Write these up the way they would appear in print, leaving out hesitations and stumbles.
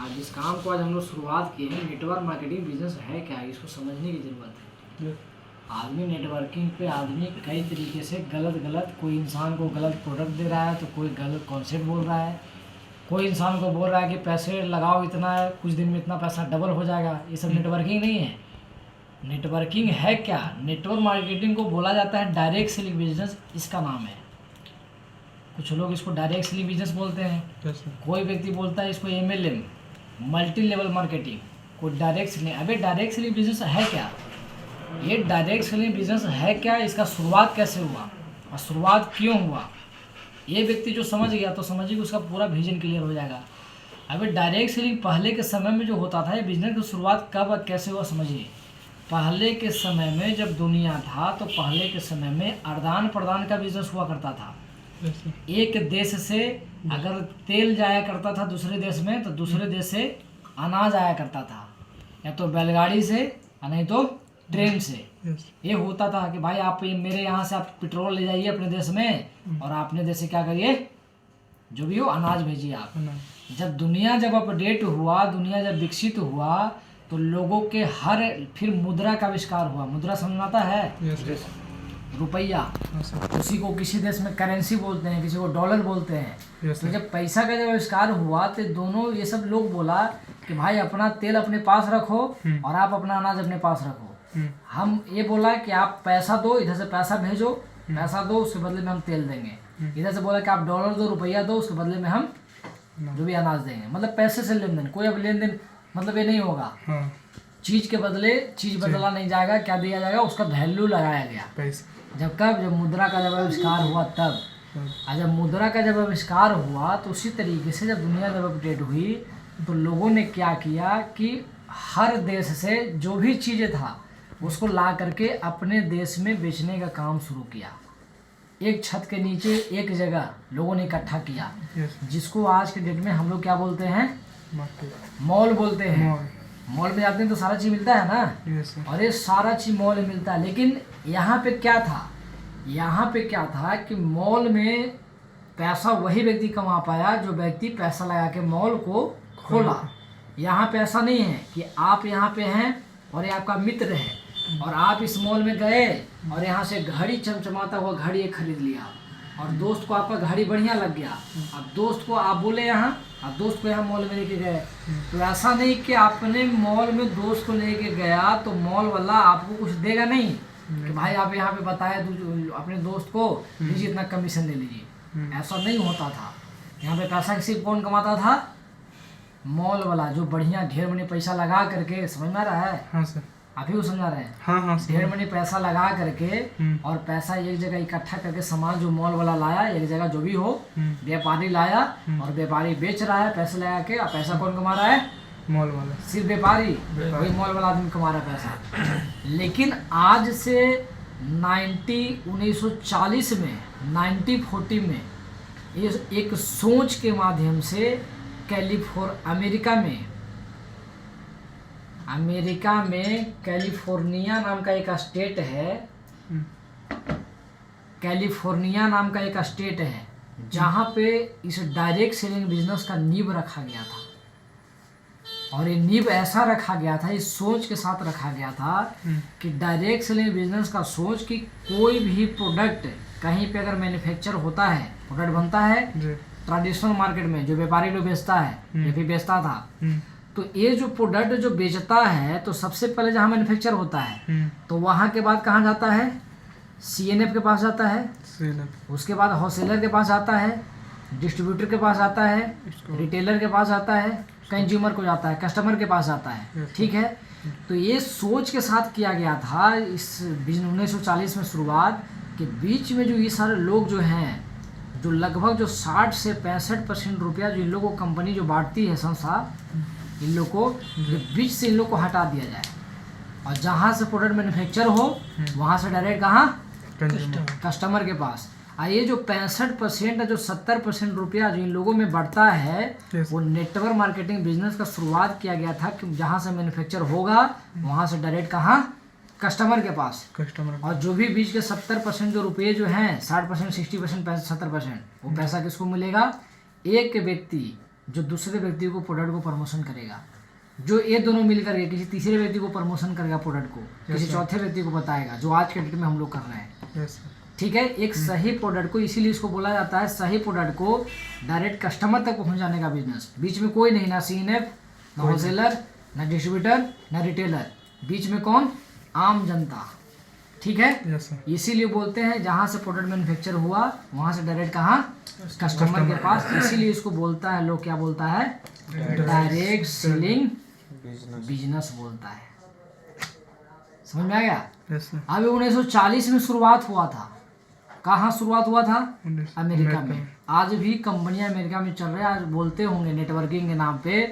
आज इस काम को आज हम लोग शुरुआत किए हैं। नेटवर्क मार्केटिंग बिजनेस है क्या, इसको समझने की ज़रूरत है। आदमी नेटवर्किंग पे आदमी कई तरीके से गलत कोई इंसान को गलत प्रोडक्ट दे रहा है, तो कोई गलत कॉन्सेप्ट बोल रहा है, कोई इंसान को बोल रहा है कि पैसे लगाओ इतना है, कुछ दिन में इतना पैसा डबल हो जाएगा। ये सब नेटवर्किंग नहीं है। नेटवर्किंग है क्या? नेटवर्क मार्केटिंग को बोला जाता है डायरेक्ट सेलिंग बिजनेस, इसका नाम है। कुछ लोग इसको डायरेक्ट सेलिंग बिजनेस बोलते हैं, कोई व्यक्ति बोलता है इसको MLM, मल्टी लेवल मार्केटिंग, कोई डायरेक्ट सेलिंग। अबे डायरेक्ट सेलिंग बिजनेस है क्या? ये डायरेक्ट सेलिंग बिजनेस है क्या, इसका शुरुआत कैसे हुआ और शुरुआत क्यों हुआ, ये व्यक्ति जो समझ गया तो समझिए उसका पूरा विजन क्लियर हो जाएगा। अबे डायरेक्ट सेलिंग पहले के समय में जो होता था, ये बिजनेस की शुरुआत कब और कैसे हुआ समझिए। पहले के समय में जब दुनिया था, तो पहले के समय में आदान प्रदान का बिजनेस हुआ करता था। एक देश से अगर तेल जाया करता था दूसरे देश में, तो दूसरे देश से अनाज आया करता था, या तो बैलगाड़ी से या नहीं तो ट्रेन से। ये होता था कि भाई आप मेरे यहाँ से आप पेट्रोल ले जाइए अपने देश में, और अपने देश से क्या करिए, जो भी हो अनाज भेजिए आप। जब अपडेट हुआ, दुनिया जब विकसित हुआ, तो लोगों के फिर मुद्रा का आविष्कार हुआ। मुद्रा समझ में आता है? रुपया। किसी को किसी देश में करेंसी बोलते हैं, किसी को डॉलर बोलते हैं। तो जब पैसा का जब आविष्कार हुआ, तो दोनों ये सब लोग बोला कि भाई अपना तेल अपने पास रखो और आप अपना अनाज अपने पास रखो। हम ये बोला कि आप पैसा दो, इधर से पैसा भेजो, पैसा दो उसके बदले में हम तेल देंगे। इधर से बोला कि आप डॉलर दो, रुपया दो, उसके बदले में हम जो भी अनाज देंगे। मतलब पैसे से लेन देन। कोई अब लेन देन मतलब ये नहीं होगा। चीज के बदले चीज बदला नहीं जाएगा। क्या दिया जाएगा? उसका वैल्यू लगाया गया। जब मुद्रा का जब आविष्कार हुआ तब, जब मुद्रा का जब आविष्कार हुआ, तो उसी तरीके से जब दुनिया जब अपडेट हुई, तो लोगों ने क्या किया कि हर देश से जो भी चीज़ें था उसको ला करके अपने देश में बेचने का काम शुरू किया। एक छत के नीचे एक जगह लोगों ने इकट्ठा किया, जिसको आज के डेट में हम लोग क्या बोलते हैं? मॉल बोलते हैं। मॉल में जाते हैं तो सारा चीज़ मिलता है ना। और ये सारा चीज़ मॉल में मिलता है। लेकिन यहाँ पे क्या था कि मॉल में पैसा वही व्यक्ति कमा पाया जो व्यक्ति पैसा लगा के मॉल को खोला। यहाँ पे ऐसा नहीं है कि आप यहाँ पे हैं और ये आपका मित्र है और आप इस मॉल में गए और यहाँ से घड़ी चमचमाता हुआ घड़ी एक खरीद लिया, और दोस्त को आपका घड़ी बढ़िया लग गया। अब दोस्त को आप बोले यहाँ, अब दोस्त को यहाँ मॉल में लेके गए, तो ऐसा नहीं कि आपने मॉल में दोस्त को लेके गया तो मॉल वाला आपको कुछ देगा नहीं कि भाई आप यहाँ पे बताए अपने दोस्त को लीजिए इतना कमीशन ले लीजिए। ऐसा नहीं होता था। यहाँ पे पैसा सिर्फ कौन कमाता था? मॉल वाला, जो बढ़िया ढेर मनी पैसा लगा करके। समझ में आ रहा है? हाँ सर, आप ही को समझा रहे हैं। हाँ, ढेर मनी पैसा लगा करके और पैसा एक जगह इकट्ठा करके, सामान जो मॉल वाला लाया एक जगह, जो भी हो, व्यापारी लाया और व्यापारी बेच रहा है पैसे लगा के। और पैसा कौन कमा रहा है? मॉल वाला। सिर्फ व्यापारी, वही मॉल वाला आदमी कमा रहा है पैसा। लेकिन आज से 1940 में 1940 में एक सोच के माध्यम से अमेरिका में कैलिफोर्निया नाम का एक स्टेट है। कैलिफोर्निया नाम का एक स्टेट है जहाँ पे इस डायरेक्ट सेलिंग बिजनेस का नींव रखा गया था। और ये नींव ऐसा रखा गया था, इस सोच के साथ रखा गया था कि डायरेक्ट सेलिंग बिजनेस का सोच कि कोई भी प्रोडक्ट कहीं पे अगर मैन्युफैक्चर होता है, प्रोडक्ट बनता है ट्रेडिशनल मार्केट में, जो व्यापारी लोग बेचता है या फिर बेचता था, तो ये जो प्रोडक्ट जो बेचता है, तो सबसे पहले जहाँ मैन्युफैक्चर होता है तो वहाँ के बाद कहाँ जाता है? CNF के पास जाता है। उसके बाद होलसेलर के पास आता है, डिस्ट्रीब्यूटर के पास आता है, रिटेलर के पास आता है, कंज्यूमर को जाता है, कस्टमर के पास आता है। ठीक है। तो ये सोच के साथ किया गया था इस 1940 में शुरुआत के बीच में। जो ये सारे लोग जो हैं, जो लगभग जो 60 से 65% रुपया जो इन लोगों को कंपनी जो बांटती है, संस्था, इन लोग को बीच से इन लोग को हटा दिया जाए, और जहाँ से प्रोडक्ट मैन्युफैक्चर हो वहाँ से डायरेक्ट कहाँ? कस्टमर के पास। ये जो 65% जो 70% रुपया जो इन लोगों में बढ़ता है, वो नेटवर्क मार्केटिंग बिजनेस का शुरुआत किया गया था कि जहाँ से मैन्युफैक्चर होगा वहाँ से डायरेक्ट कहाँ? कस्टमर के पास। और जो भी बीच के 70% जो रुपये जो हैं, 60%, 60%, 70%, वो पैसा किसको मिलेगा? एक व्यक्ति जो दूसरे व्यक्ति को प्रोडक्ट को प्रमोशन करेगा, जो ये दोनों मिलकर के किसी तीसरे व्यक्ति को प्रमोशन करेगा प्रोडक्ट को, किसी चौथे व्यक्ति को बताएगा, जो आज के डेट में हम लोग कर रहे हैं। ठीक है, एक सही प्रोडक्ट को, इसीलिए इसको बोला जाता है सही प्रोडक्ट को डायरेक्ट कस्टमर तक पहुंचाने का बिजनेस। बीच में कोई नहीं, ना सीएनएफ, ना होलसेलर, ना डिस्ट्रीब्यूटर, ना रिटेलर, बीच में कौन? आम जनता। ठीक है, इसीलिए बोलते हैं जहाँ से प्रोडक्ट मैन्युफैक्चर हुआ वहाँ से डायरेक्ट कहाँ? कस्टमर के पास। इसीलिए इसको बोलता है लोग, क्या बोलता है? डायरेक्ट सेलिंग बिजनेस बोलता है। समझ में आ गया? अभी 1940 में शुरुआत हुआ था। कहाँ शुरुआत हुआ था? अमेरिका में। आज भी कंपनियां अमेरिका में चल रहे हैं। आज बोलते होंगे नेटवर्किंग के नाम पे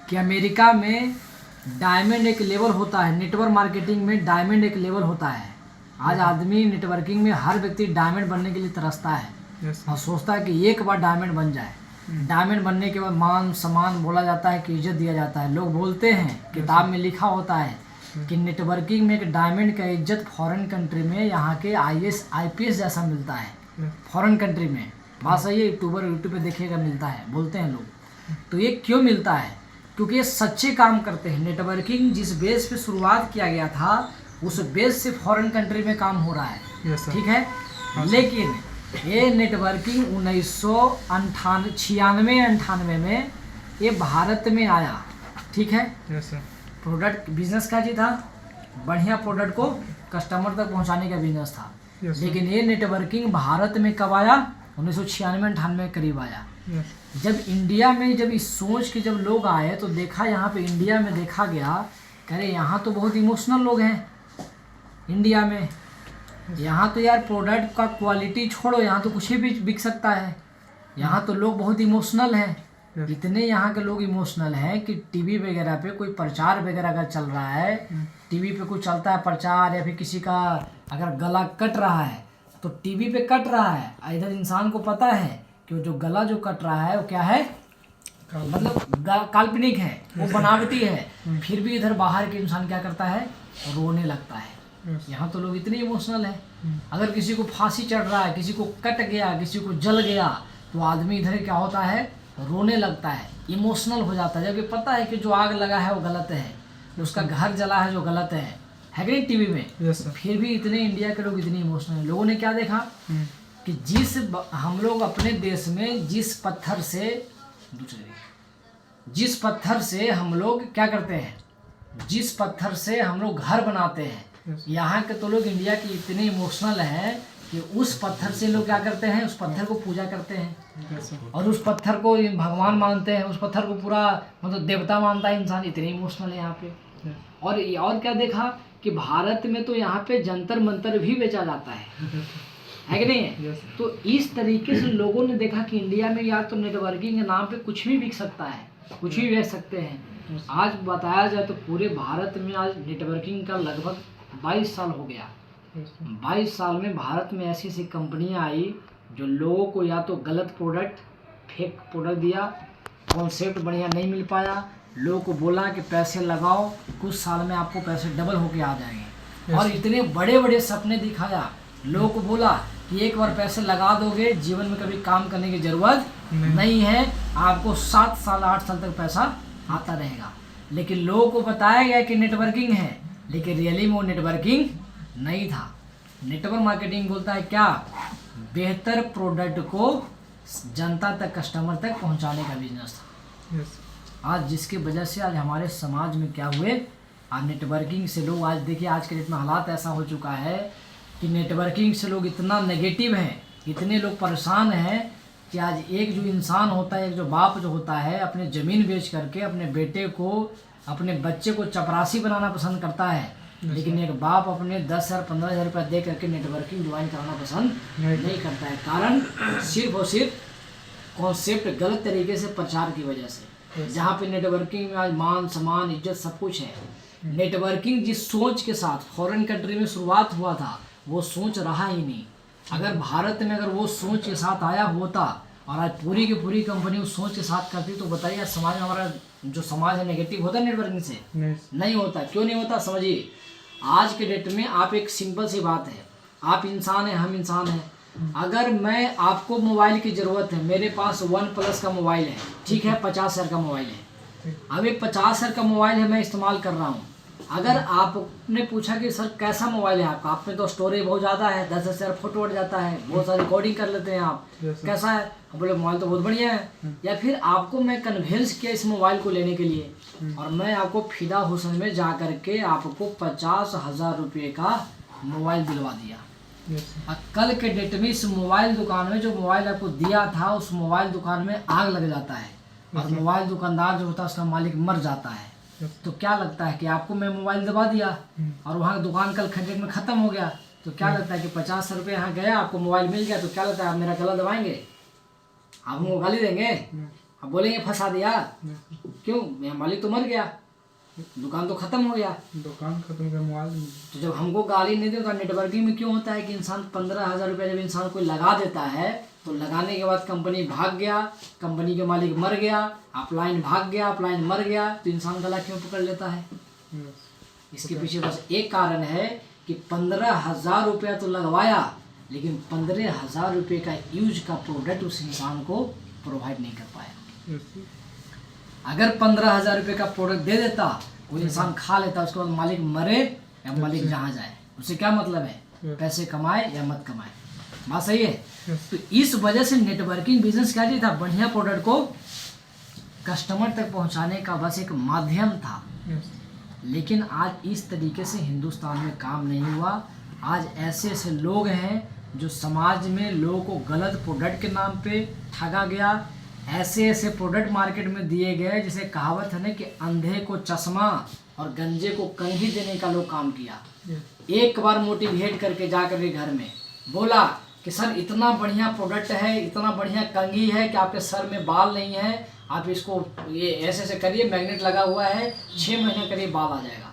कि अमेरिका में डायमंड एक लेवल होता है, नेटवर्क मार्केटिंग में डायमंड एक लेवल होता है। आज आदमी नेटवर्किंग में हर व्यक्ति डायमंड बनने के लिए तरसता है और सोचता है कि एक बार डायमंड बन जाए। डायमंड बनने के बाद मान सम्मान बोला जाता है कि इज्जत दिया जाता है। लोग बोलते हैं, किताब में लिखा होता है कि नेटवर्किंग में एक डायमंड का इज्जत फॉरेन कंट्री में यहाँ के IAS IPS जैसा मिलता है। फॉरेन कंट्री में बात सही है, यूट्यूब पे देखिएगा मिलता है, बोलते हैं लोग। तो ये क्यों मिलता है? क्योंकि ये सच्चे काम करते हैं। नेटवर्किंग जिस बेस पे शुरुआत किया गया था उस बेस से फॉरेन कंट्री में काम हो रहा है। ठीक है, लेकिन ये नेटवर्किंग 1996-98 में ये भारत में आया। ठीक है, प्रोडक्ट बिजनेस का जी था, बढ़िया प्रोडक्ट को कस्टमर तक पहुंचाने का बिजनेस था। लेकिन ये नेटवर्किंग भारत में कब आया? 1996-98 करीब आया। जब इंडिया में जब इस सोच के जब लोग आए तो देखा, यहाँ पे इंडिया में देखा गया, अरे यहाँ तो बहुत इमोशनल लोग हैं इंडिया में। यहाँ तो यार प्रोडक्ट का क्वालिटी छोड़ो, यहाँ तो कुछ भी बिक सकता है। यहाँ तो लोग बहुत इमोशनल हैं। इतने यहाँ के लोग इमोशनल हैं कि टीवी वगैरह पे कोई प्रचार वगैरह अगर चल रहा है, टीवी पे कुछ चलता है प्रचार, या फिर किसी का अगर गला कट रहा है तो टीवी पे कट रहा है, इधर इंसान को पता है कि जो गला जो कट रहा है वो क्या है, मतलब काल्पनिक है, वो बनावटी है। फिर भी इधर बाहर के इंसान क्या करता है? रोने लगता है। यहाँ तो लोग इतने इमोशनल हैं। अगर किसी को फांसी चढ़ रहा है, किसी को कट गया, किसी को जल गया, तो आदमी इधर क्या होता है? रोने लगता है, इमोशनल हो जाता है। जबकि पता है कि जो आग लगा है वो गलत है, उसका घर जला है जो गलत है कि नहीं टीवी में। फिर भी इतने इंडिया के लोग इतने इमोशनल हैं। लोगों ने क्या देखा कि हम लोग अपने देश में जिस पत्थर से हम लोग क्या करते हैं, जिस पत्थर से हम लोग घर बनाते हैं, यहाँ के तो लोग इंडिया के इतने इमोशनल हैं कि उस पत्थर से लोग क्या करते हैं? उस पत्थर को पूजा करते हैं और उस पत्थर को भगवान मानते हैं। उस पत्थर को पूरा मतलब देवता मानता है इंसान। इतने इमोशनल है यहाँ पे। और क्या देखा कि भारत में तो यहाँ पे जंतर मंतर भी बेचा जाता है कि नहीं? तो इस तरीके से लोगों ने देखा कि इंडिया में यार तो नेटवर्किंग के नाम पे कुछ भी बिक सकता है, कुछ भी बेच सकते हैं। आज बताया जाए तो पूरे भारत में आज नेटवर्किंग का लगभग 22 साल हो गया। 22 साल में भारत में ऐसी ऐसी कंपनियां आई जो लोगों को या तो गलत प्रोडक्ट, फेक प्रोडक्ट दिया, कॉन्सेप्ट बढ़िया नहीं मिल पाया, लोगों को बोला कि पैसे लगाओ, कुछ साल में आपको पैसे डबल होके आ जाएंगे। और इतने बड़े बड़े सपने दिखाया, लोगों को बोला कि एक बार पैसे लगा दोगे जीवन में कभी काम करने की ज़रूरत नहीं है, आपको 7 साल 8 साल तक पैसा आता रहेगा। लेकिन लोगों को बताया गया कि नेटवर्किंग है, लेकिन रियली में वो नेटवर्किंग नहीं था। नेटवर्क मार्केटिंग बोलता है क्या? बेहतर प्रोडक्ट को जनता तक, कस्टमर तक पहुंचाने का बिजनेस था। आज जिसकी वजह से आज हमारे समाज में क्या हुए, आज नेटवर्किंग से लोग, आज देखिए आज के डेट में हालात ऐसा हो चुका है कि नेटवर्किंग से लोग इतना नेगेटिव हैं, इतने लोग परेशान हैं कि आज एक जो इंसान होता है, एक जो बाप जो होता है, अपने ज़मीन बेच करके अपने बेटे को, अपने बच्चे को चपरासी बनाना पसंद करता है। लेकिन एक बाप अपने 10,000 15,000 रुपये दे करके नेटवर्किंग ज्वाइन कराना पसंद नहीं करता है। कारण सिर्फ और सिर्फ कॉन्सेप्ट गलत तरीके से प्रचार की वजह से। जहाँ पे नेटवर्किंग में आज मान सम्मान इज्जत सब कुछ है। नेटवर्किंग जिस सोच के साथ फॉरेन कंट्री में शुरुआत हुआ था वो सोच रहा ही नहीं। अगर भारत में अगर वो सोच के साथ आया होता और आज पूरी की पूरी कंपनी उस सोच के साथ करती तो बताइए समाज में हमारा जो समाज है नेगेटिव होता है नेटवर्किंग से? नहीं होता। क्यों नहीं होता? समझिए, आज के डेट में आप एक सिंपल सी बात है, आप इंसान हैं, हम इंसान हैं, अगर मैं आपको मोबाइल की ज़रूरत है, मेरे पास वन प्लस का मोबाइल है, ठीक है, 50,000 का मोबाइल है। अब एक 50,000 का मोबाइल है, मैं इस्तेमाल कर रहा हूँ। अगर आपने पूछा कि सर कैसा मोबाइल है आपका, आप में तो स्टोरेज बहुत ज़्यादा है, 10,000 फोटो उठ जाता है, बहुत सारी रिकॉर्डिंग कर लेते हैं आप, कैसा है? आप बोले मोबाइल तो बहुत बढ़िया है। या फिर आपको मैं कन्विंस किया इस मोबाइल को लेने के लिए, और मैं आपको फिदा हुसैन में जा करके आपको 50,000 रुपये का मोबाइल दिलवा दिया। और कल के डेट में इस मोबाइल दुकान में जो मोबाइल आपको दिया था, उस मोबाइल दुकान में आग लग जाता है और मोबाइल दुकानदार जो होता है उसका मालिक मर जाता है, तो क्या लगता है कि आपको मैं मोबाइल दबा दिया और वहाँ दुकान कल खंडेट में ख़त्म हो गया, तो क्या लगता है कि 50 रुपये यहाँ गया, आपको मोबाइल मिल गया, तो क्या लगता है आप मेरा गला दबाएंगे? आप हमको गाली देंगे? आप बोलेंगे फंसा दिया? क्यों? मेरा मालिक तो मर गया, दुकान तो खत्म हो गया, दुकान खत्म कर मोबाइल। तो जब हमको गाली नहीं देता, नेटवर्किंग में क्यों होता है कि इंसान 15,000 रुपये जब इंसान कोई लगा देता है, तो लगाने के बाद कंपनी भाग गया, कंपनी के मालिक मर गया, अपलाइन भाग गया, अपलाइन मर गया, तो इंसान गला क्यों पकड़ लेता है? इसके पीछे बस एक कारण है कि 15,000 रुपया तो लगवाया, लेकिन 15,000 रुपये का यूज का प्रोडक्ट उस इंसान को प्रोवाइड नहीं कर पाया। अगर 15,000 रुपये का प्रोडक्ट दे देता, वो इंसान खा लेता, उसके बाद मालिक मरे या मालिक जहाँ जाए, उससे क्या मतलब है? पैसे कमाए या मत कमाए, बात सही है। तो इस वजह से नेटवर्किंग बिजनेस क्या था, बढ़िया प्रोडक्ट को कस्टमर तक पहुंचाने का बस एक माध्यम था। लेकिन आज इस तरीके से हिंदुस्तान में काम नहीं हुआ। आज ऐसे ऐसे लोग हैं जो समाज में लोगों को गलत प्रोडक्ट के नाम पे ठगा गया, ऐसे ऐसे प्रोडक्ट मार्केट में दिए गए, जैसे कहावत है ना कि अंधे को चश्मा और गंजे को कंघी देने का लोग काम किया। एक बार मोटिवेट करके जाकर के घर में बोला कि सर इतना बढ़िया प्रोडक्ट है, इतना बढ़िया कंघी है कि आपके सर में बाल नहीं है, आप इसको ये ऐसे ऐसे करिए, मैग्नेट लगा हुआ है, 6 महीने करिए बाल आ जाएगा।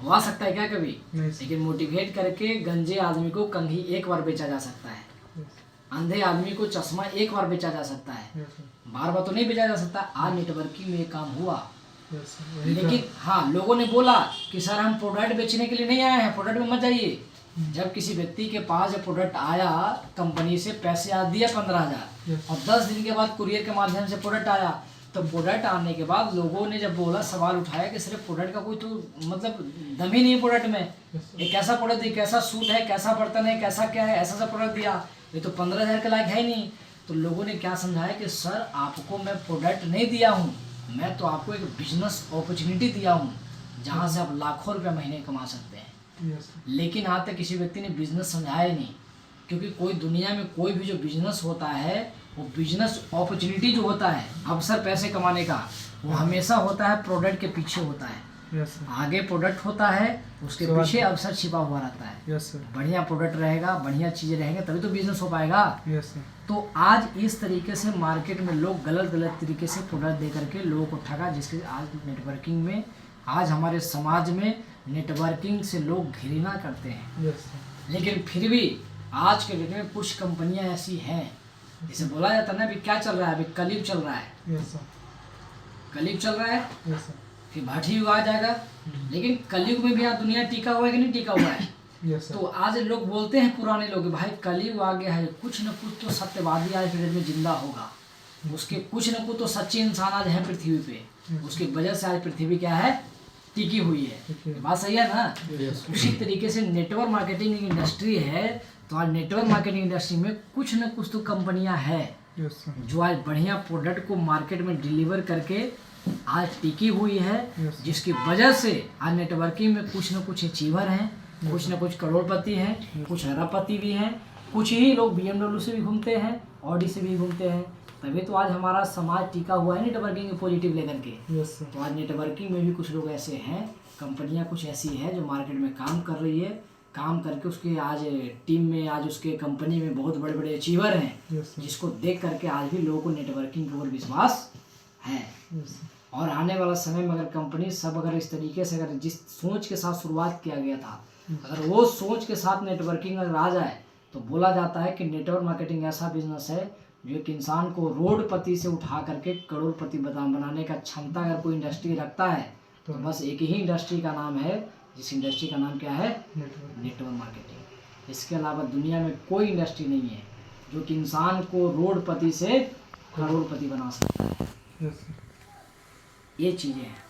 हो आ सकता है क्या कभी? लेकिन मोटिवेट करके गंजे आदमी को कंघी एक बार बेचा जा सकता है, अंधे आदमी को चश्मा एक बार बेचा जा सकता है, बार बार तो नहीं बेचा जा सकता। आज नेटवर्किंग में ये काम हुआ। लेकिन हाँ, लोगों ने बोला कि सर हम प्रोडक्ट बेचने के लिए नहीं आए हैं, प्रोडक्ट में मत जाइए। जब किसी व्यक्ति के पास जब प्रोडक्ट आया, कंपनी से पैसे आ दिया 15,000 और 10 दिन के बाद कुरियर के माध्यम से प्रोडक्ट आया, तो प्रोडक्ट आने के बाद लोगों ने जब बोला, सवाल उठाया कि सिर्फ प्रोडक्ट का कोई तो मतलब दम ही नहीं है प्रोडक्ट में, एक कैसा प्रोडक्ट है, कैसा सूट है, कैसा बर्तन है, कैसा क्या है, ऐसा सा प्रोडक्ट दिया, ये तो 15,000 के लायक है ही नहीं। तो लोगों ने क्या समझाया कि सर आपको मैं प्रोडक्ट नहीं दिया हूँ, मैं तो आपको एक बिजनेस अपॉर्चुनिटी दिया हूँ जहाँ से आप लाखों रुपये महीने कमा सकते हैं। लेकिन आज तक किसी व्यक्ति ने बिजनेस समझाया ही नहीं, क्योंकि कोई दुनिया में कोई भी जो बिजनेस होता है, वो बिजनेस अपॉर्चुनिटी जो होता है, अवसर पैसे कमाने का, वो हमेशा होता है प्रोडक्ट के पीछे होता है। आगे प्रोडक्ट होता है, उसके पीछे अवसर छिपा हुआ रहता है। बढ़िया प्रोडक्ट रहेगा, बढ़िया चीज़ें रहेंगे, तभी तो बिजनेस हो पाएगा। तो आज इस तरीके से मार्केट में लोग गलत गलत तरीके से प्रोडक्ट दे करके लोगों को ठगा, जिसके आज नेटवर्किंग में, आज हमारे समाज में नेटवर्किंग से लोग घृणा करते हैं। लेकिन फिर भी आज के डेट में कुछ कंपनियां ऐसी हैं, जैसे बोला जाता है ना, अभी क्या चल रहा है, अभी कलयुग चल रहा है, कलयुग चल रहा है, फिर भाटी युग आ जाएगा। लेकिन कलयुग में भी आज दुनिया टिका हुआ है कि नहीं टिका हुआ है? तो आज लोग बोलते हैं, पुराने लोग, भाई कलयुग आ गया है, कुछ न कुछ तो सत्यवादी आज के डेट में जिंदा होगा, उसके कुछ न कुछ तो सच्चे इंसान आज है पृथ्वी पे, उसकी वजह से आज पृथ्वी क्या है, टिकी हुई है। बात सही है ना? उसी तरीके से नेटवर्क मार्केटिंग इंडस्ट्री है, तो आज नेटवर्क मार्केटिंग इंडस्ट्री में कुछ न कुछ तो कंपनियां हैं जो आज बढ़िया प्रोडक्ट को मार्केट में डिलीवर करके आज टिकी हुई है, जिसकी वजह से आज नेटवर्किंग में कुछ न कुछ अचीवर हैं, कुछ न कुछ करोड़पति हैं, कुछ अरबपति भी हैं, कुछ ही लोग BMW से भी घूमते हैं, ऑडी से भी घूमते हैं। तभी तो आज हमारा समाज टीका हुआ है नेटवर्किंग में पॉजिटिव लेकर के। तो आज नेटवर्किंग में भी कुछ लोग ऐसे हैं, कंपनियां कुछ ऐसी हैं जो मार्केट में काम कर रही है, काम करके उसके आज टीम में, आज उसके कंपनी में बहुत बड़े बड़े अचीवर हैं, जिसको देख करके आज भी लोगों को नेटवर्किंग के ऊपर विश्वास है। और आने वाला समय में अगर कंपनी सब अगर इस तरीके से, अगर जिस सोच के साथ शुरुआत किया गया था, अगर वो सोच के साथ नेटवर्किंग अगर आ जाए, तो बोला जाता है कि नेटवर्क मार्केटिंग ऐसा बिजनेस है जो एक इंसान को रोडपति से उठा करके करोड़पति बनाने का क्षमता अगर कोई इंडस्ट्री रखता है, तो बस एक ही इंडस्ट्री का नाम है, जिस इंडस्ट्री का नाम क्या है, नेटवर्क मार्केटिंग। इसके अलावा दुनिया में कोई इंडस्ट्री नहीं है जो कि इंसान को रोडपति से करोड़पति बना सकता है। Yes sir. ये चीज़ें हैं।